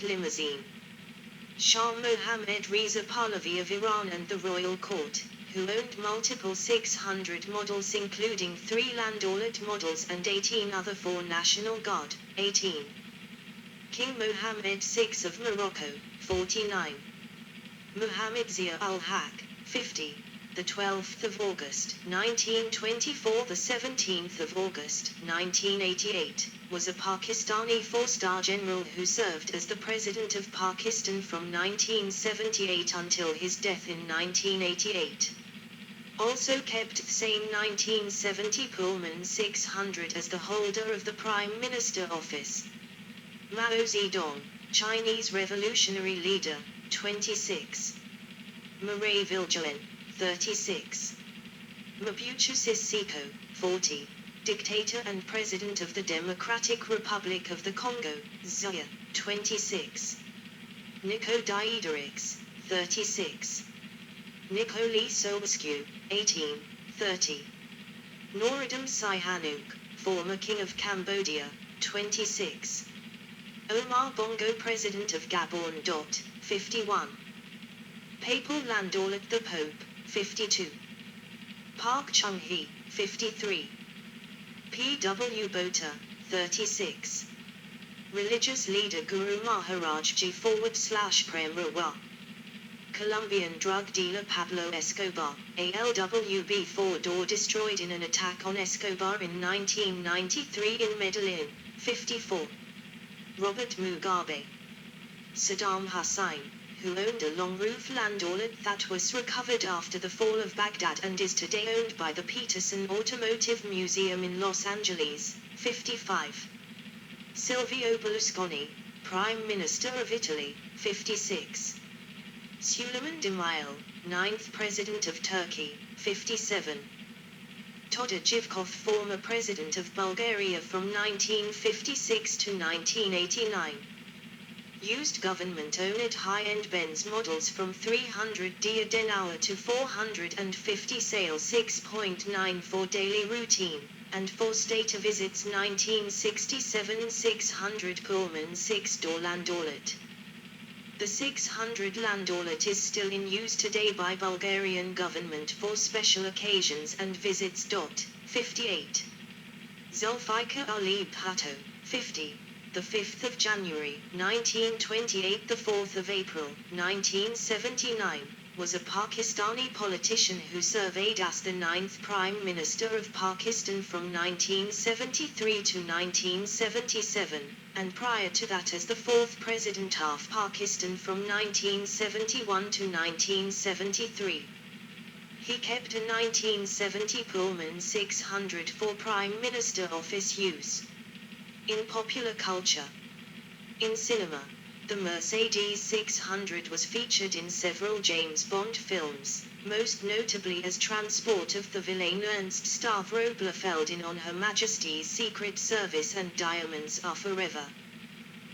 Limousine. Shah Mohammad Reza Pahlavi of Iran and the royal court, who owned multiple 600 models including 3 Landaulet models and 18 other for National Guard. 18. King Mohammed VI of Morocco, 49. Muhammad Zia al-Haq, 50. The 12th of August, 1924, the 17th of August, 1988, was a Pakistani 4-star general who served as the President of Pakistan from 1978 until his death in 1988. Also kept the same 1970 Pullman 600 as the holder of the Prime Minister office. Mao Zedong, Chinese revolutionary leader, 26. Murray Viljoen, 36. Mobutu Seko, 40. Dictator and President of the Democratic Republic of the Congo, Zaire, 26. Nico Diederix, 36. Nicole Sobescu, 18, 30. Norodom Sihanouk, former King of Cambodia, 26. Omar Bongo, President of Gabon. 51. Papal Landaulet the Pope, 52. Park Chung-hee, 53. P.W. Botha, 36. Religious leader Guru Maharaj Ji /Prem Rawa. Colombian drug dealer Pablo Escobar, ALWB 4-door destroyed in an attack on Escobar in 1993 in Medellin, 54. Robert Mugabe. Saddam Hussein, who owned a long-roof Landaulet that was recovered after the fall of Baghdad and is today owned by the Peterson Automotive Museum in Los Angeles, 55. Silvio Berlusconi, Prime Minister of Italy, 56. Suleiman Demirel, 9th President of Turkey, 57. Todor Zhivkov, former President of Bulgaria from 1956 to 1989. Used government-owned high-end Benz models from 300 dia an hour to 450 sales 6.9 for daily routine, and for state visits 1967 600 Pullman 6-door Landaulet. The 600 Landaulet is still in use today by Bulgarian government for special occasions and visits. 58. Zulfikar Ali Bhutto, 50. The 5th of January, 1928, the 4th of April, 1979, was a Pakistani politician who surveyed as the 9th Prime Minister of Pakistan from 1973 to 1977, and prior to that as the 4th President of Pakistan from 1971 to 1973. He kept a 1970 Pullman 600 for Prime Minister office use. In popular culture. In cinema, the Mercedes 600 was featured in several James Bond films, most notably as transport of the villain Ernst Stavro Blofeld in On Her Majesty's Secret Service and Diamonds Are Forever.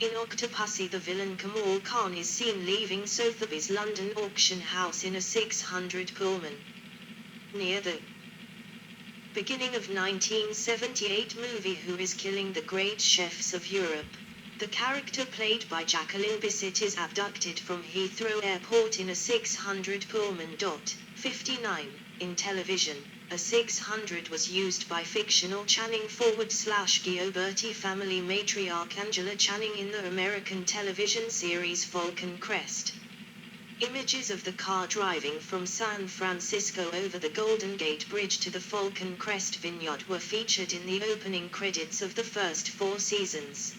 In Octopussy, the villain Kamal Khan is seen leaving Sotheby's London auction house in a 600 Pullman. Near the beginning of 1978 movie Who is Killing the Great Chefs of Europe, the character played by Jacqueline Bisset is abducted from Heathrow Airport in a 600 Pullman. 59. In television, a 600 was used by fictional Channing /Gioberti family matriarch Angela Channing in the American television series Falcon Crest. Images of the car driving from San Francisco over the Golden Gate Bridge to the Falcon Crest Vineyard were featured in the opening credits of the first 4 seasons.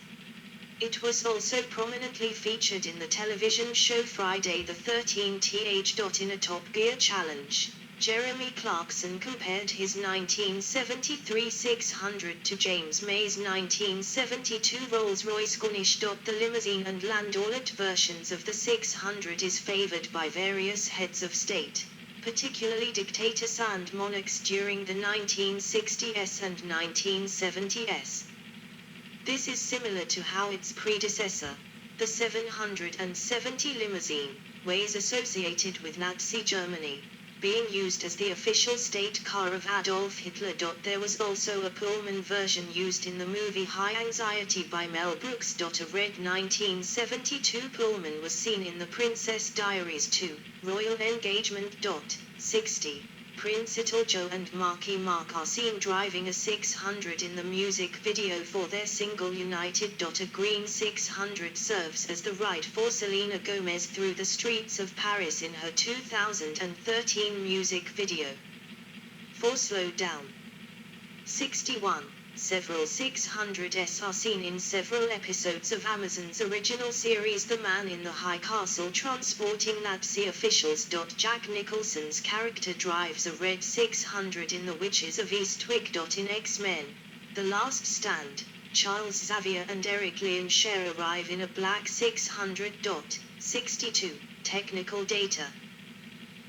It was also prominently featured in the television show Friday the 13th. In a Top Gear challenge, Jeremy Clarkson compared his 1973 600 to James May's 1972 Rolls-Royce Corniche. The limousine and Landaulet versions of the 600 is favored by various heads of state, particularly dictators and monarchs during the 1960s and 1970s. This is similar to how its predecessor, the 770 limousine, was associated with Nazi Germany. being used as the official state car of Adolf Hitler. There was also a Pullman version used in the movie High Anxiety by Mel Brooks. A red 1972 Pullman was seen in The Princess Diaries 2, Royal Engagement. 60. Prince Italjo and Marky Mark are seen driving a 600 in the music video for their single United. A green 600 serves as the ride for Selena Gomez through the streets of Paris in her 2013 music video. For Slow Down. 61. Several 600s are seen in several episodes of Amazon's original series The Man in the High Castle transporting Nazi officials. Jack Nicholson's character drives a red 600 in The Witches of Eastwick. In X-Men: The Last Stand, Charles Xavier and Eric Lehnsherr arrive in a black 600. 62. Technical data.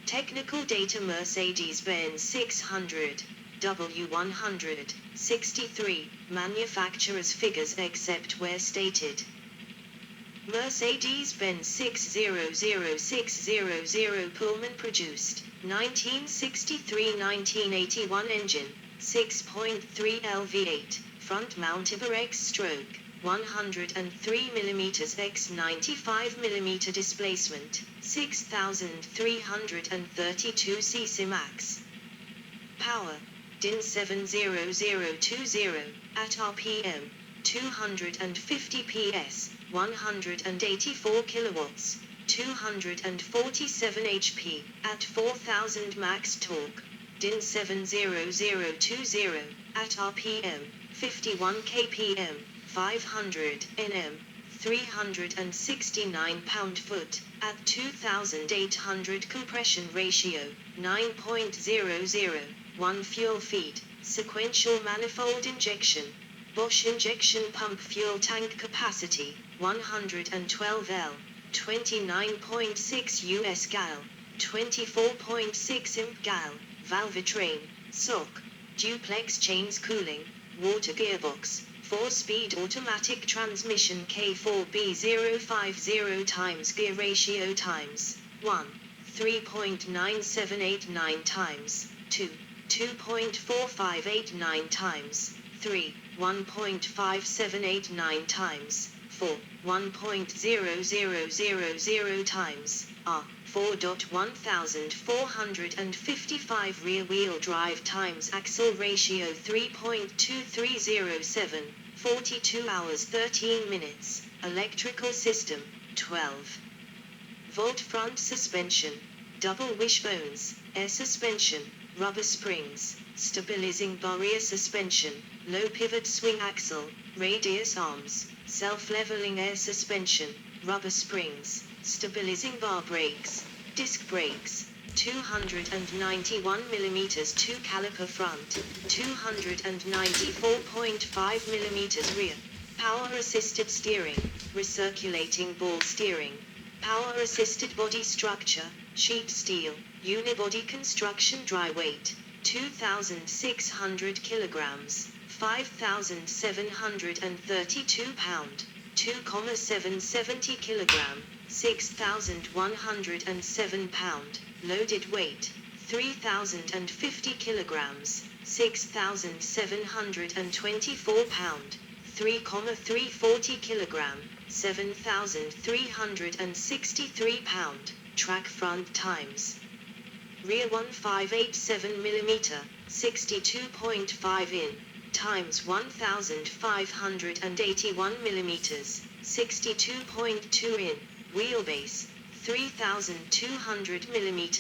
Technical data: Mercedes-Benz 600. W100, 63, manufacturer's figures except where stated. Mercedes-Benz 600600 Pullman produced, 1963-1981 engine, 6.3 LV8, front-mounted X-stroke, 103 mm x 95 mm displacement, 6,332 cc max. Power: DIN 70020, at RPM, 250 PS, 184 kilowatts, 247 HP, at 4000 max torque. DIN 70020, at RPM, 51 kpm, 500 Nm, 369 pound-foot, at 2800 compression ratio, 9.00. 1 fuel feed, sequential manifold injection. Bosch injection pump fuel tank capacity, 112 L, 29.6 US gal, 24.6 imp gal, valvetrain, SOC, duplex chains cooling, water gearbox, 4-speed automatic transmission K4B050 times gear ratio times 1, 3.9789 times 2, 2.4589 times 3, 1.5789 times 4, 1.0000 times R, 4.1455 rear wheel drive times axle ratio 3.2307, 42 hours 13 minutes, electrical system, 12 volt front suspension, double wishbones, air suspension, rubber springs, stabilizing bar rear suspension, low pivot swing axle, radius arms, self-leveling air suspension, rubber springs, stabilizing bar brakes, disc brakes, 291 mm 2 caliper front, 294.5 mm rear, power assisted steering, recirculating ball steering, power assisted body structure, sheet steel, unibody construction dry weight, 2,600 kilograms, 5,732 pound, 2,770 kilogram, 6,107 pound, loaded weight, 3,050 kilograms, 6,724 pound, 3,340 kilogram, 7,363 pound, track front times. Rear 1587 mm, 62.5 in, times 1581 mm, 62.2 in, wheelbase, 3200 mm,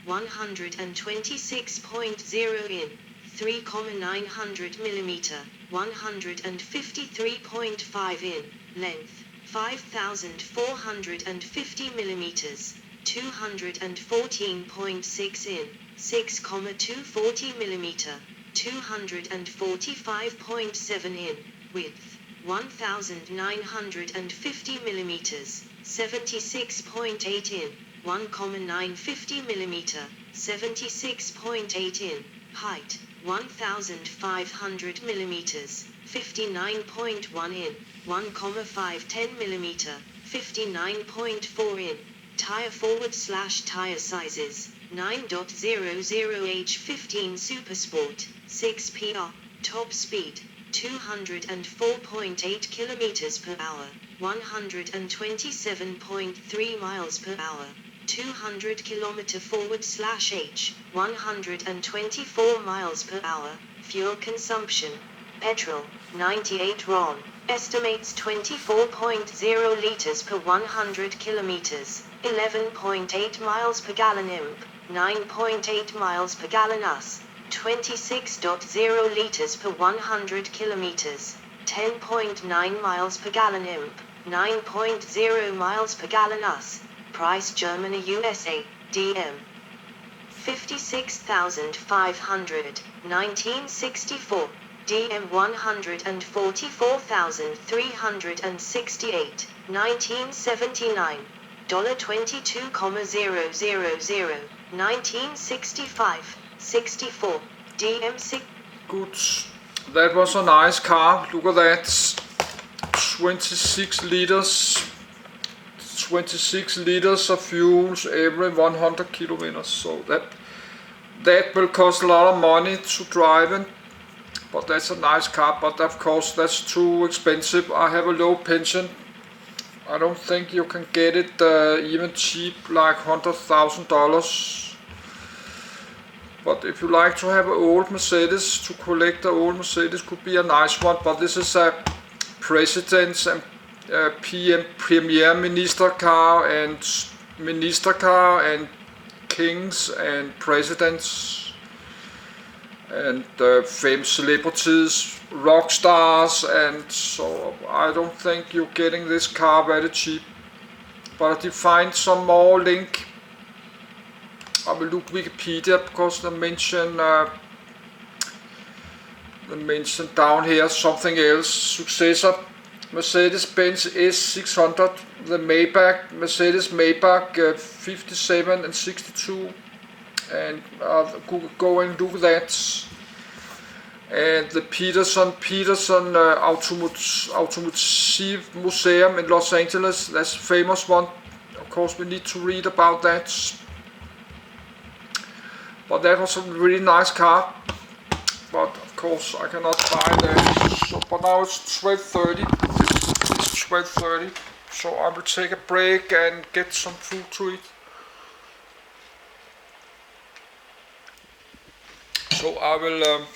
126.0 in, 3,900 mm, 153.5 in, length, 5450 mm, 214.6 in, 6,240 mm, 245.7 in, width, 1950 mm, 76.8 in, 1,950 mm, 76.8 in, height, 1500 mm, 59.1 in, 1,510 mm, 59.4 in, tire forward/tire sizes, 9.00H15 Supersport, 6 PR, top speed, 204.8 km per hour, 127.3 miles per hour, 200 km forward/H, 124 miles per hour, fuel consumption, petrol, 98 RON, estimates 24.0 liters per 100 kilometers, 11.8 miles per gallon imp, 9.8 miles per gallon US, 26.0 liters per 100 kilometers, 10.9 miles per gallon imp, 9.0 miles per gallon US, price Germany USA, DM. 56,500, 1964, DM 144,368, 1979, $22,000, 1965, 64, DM 6. Good. That was a nice car. Look at that. 26 liters. 26 liters of fuels every 100 kilometers. So that will cost a lot of money to drive in. But that's a nice car. But of course that's too expensive. I have a low pension. I don't think you can get it even cheap, like $100,000. But if you like to have an old Mercedes, to collect an old Mercedes could be a nice one. But this is a president's and premier minister car and kings and presidents and famous celebrities, rock stars, and so I don't think you're getting this car very cheap. But if you find some more link, I will look Wikipedia because they mention down here something else. Successor Mercedes-Benz S600, the Maybach, Mercedes Maybach 57 and 62, and go and look at that. And the Peterson Automotive Museum in Los Angeles, that's a famous one. Of course we need to read about that. But that was a really nice car. But of course I cannot buy that. So, but now it's 12:30. It's 12:30. So I will take a break and get some food to eat. So I will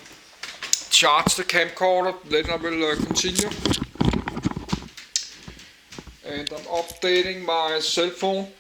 charge the camcorder, then I will continue. And I'm updating my cell phone.